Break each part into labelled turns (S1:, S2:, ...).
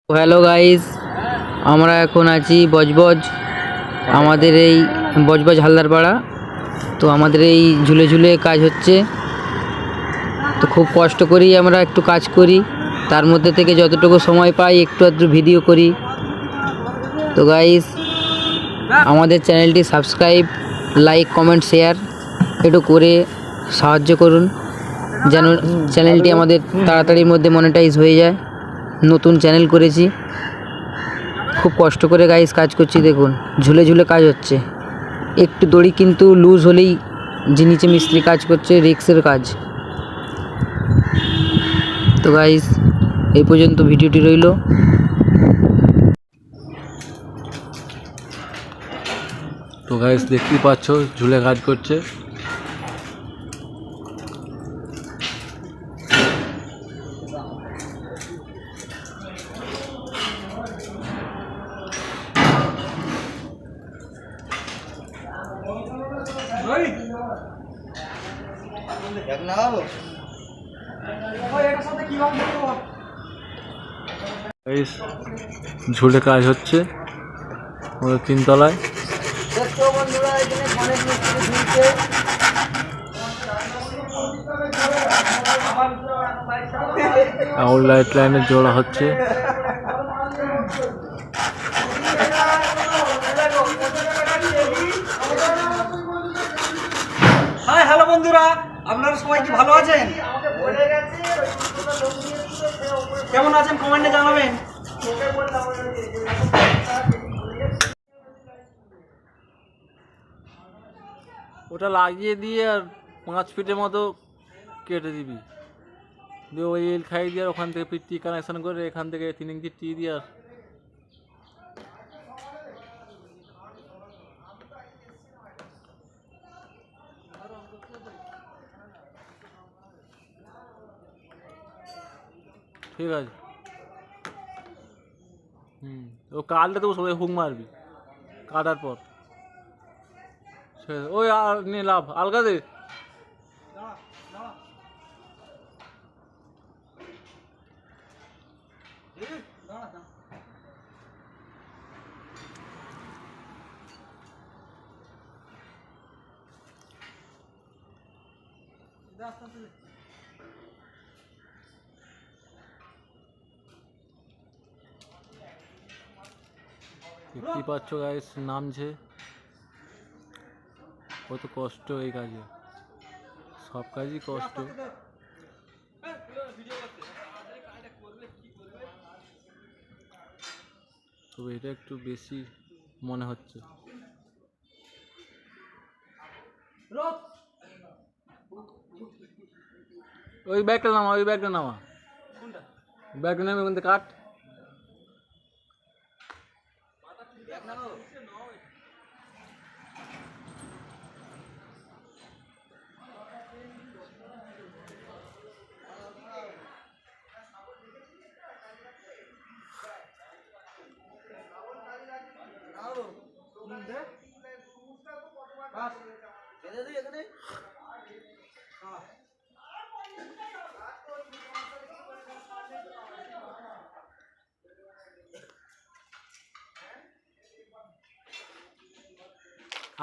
S1: Hello guys, আমরা এখন আছি বজবজ। আমাদের এই বজবজ হালদারপাড়া। তো আমাদের এই ঝুলে ঝুলে কাজ হচ্ছে। তো খুব কষ্ট করেই আমরা একটু কাজ করি, তার মধ্যে থেকে যতটুকু সময় পাই একটু আধটু ভিডিও করি। তো গাইস, আমাদের চ্যানেলটি সাবস্ক্রাইব, লাইক, কমেন্ট, শেয়ার একটু করে সাহায্য করুন, যেন চ্যানেলটি আমাদের তাড়াতাড়ির মধ্যে মনিটাইজ হয়ে যায়। নতুন চ্যানেল করেছি, খুব কষ্ট করে গাইস কাজ করছি। দেখুন, ঝুলে ঝুলে কাজ হচ্ছে। একটু দড়ি কিন্তু লুজ হলেই যে নিচে মিস্ত্রি কাজ করছে, রিক্সের কাজ। তো গাইস, এই পর্যন্ত ভিডিওটি রইল।
S2: তো গাইস দেখতেই পাচ্ছ ঝুলে কাজ করছে। গাইস ঝুলে কাজ হচ্ছে আমাদের তিনতলায়। আউট লাইট লাইনে জোড়া হচ্ছে।
S3: হাই হ্যালো বন্ধুরা, আপনারা সবাই কি ভালো আছেন? কেমন আছেন কমেন্টে জানাবেন।
S2: ওটা লাগিয়ে দিয়ে আর 5 ফিটের মতো কেটে দিবি, দিয়ে ওই এল খাই দিয়ে ওখান থেকে টি কানেকশন করে এখান থেকে 3 ইঞ্চি টি দিয়ে আর ঠিক আছে। ও কাটলে তো সবাই হুক মারবি কাটার পর। ওই আর নিয়ে লাভ আলগা দে। দেখতেই পাচ্ছ গাইস নামছে। কত কষ্ট এই কাজে, সব কাজই কষ্ট। তবে এটা একটু বেশি মনে হচ্ছে। ওই ব্যাগটা নামা, ওই ব্যাগটা নামা, ব্যাগটা নেমে ওখান থেকে কাট।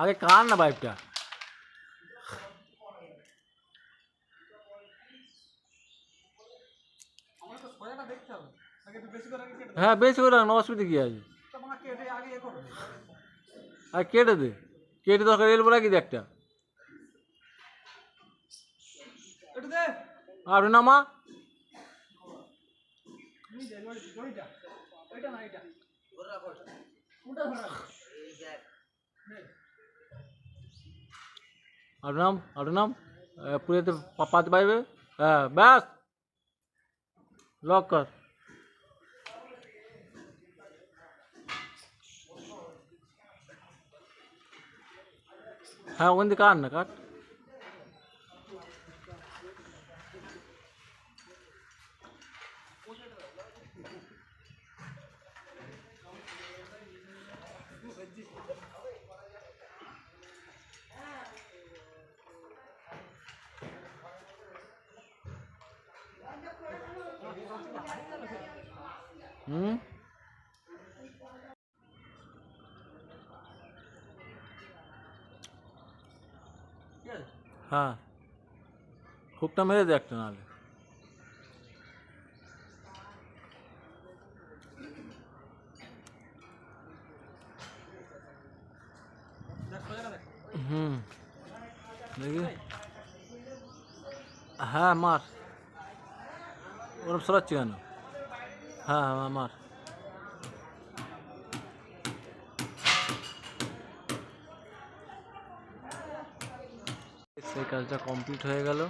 S2: আগে কার না পাইপটা। হ্যাঁ বেশি করে রাখ, অসুবিধা কি আছে। আর কেটে দে, কেটে দরকার এল বলা কি দে একটা আর নামা। আর নাম পুরোতে পাতে পাইবে। হ্যাঁ ব্যাস, লক কর। হ্যাঁ ওখান থেকে কাট না, কাট। হ্যাঁ, হুকটা মেরে দে একটা নাহলে। হুম, দেখি। হ্যাঁ মার, ওরম সরাচ্ছি কেন? হ্যাঁ হ্যাঁ মার। সেই কাজটা কমপ্লিট হয়ে গেল।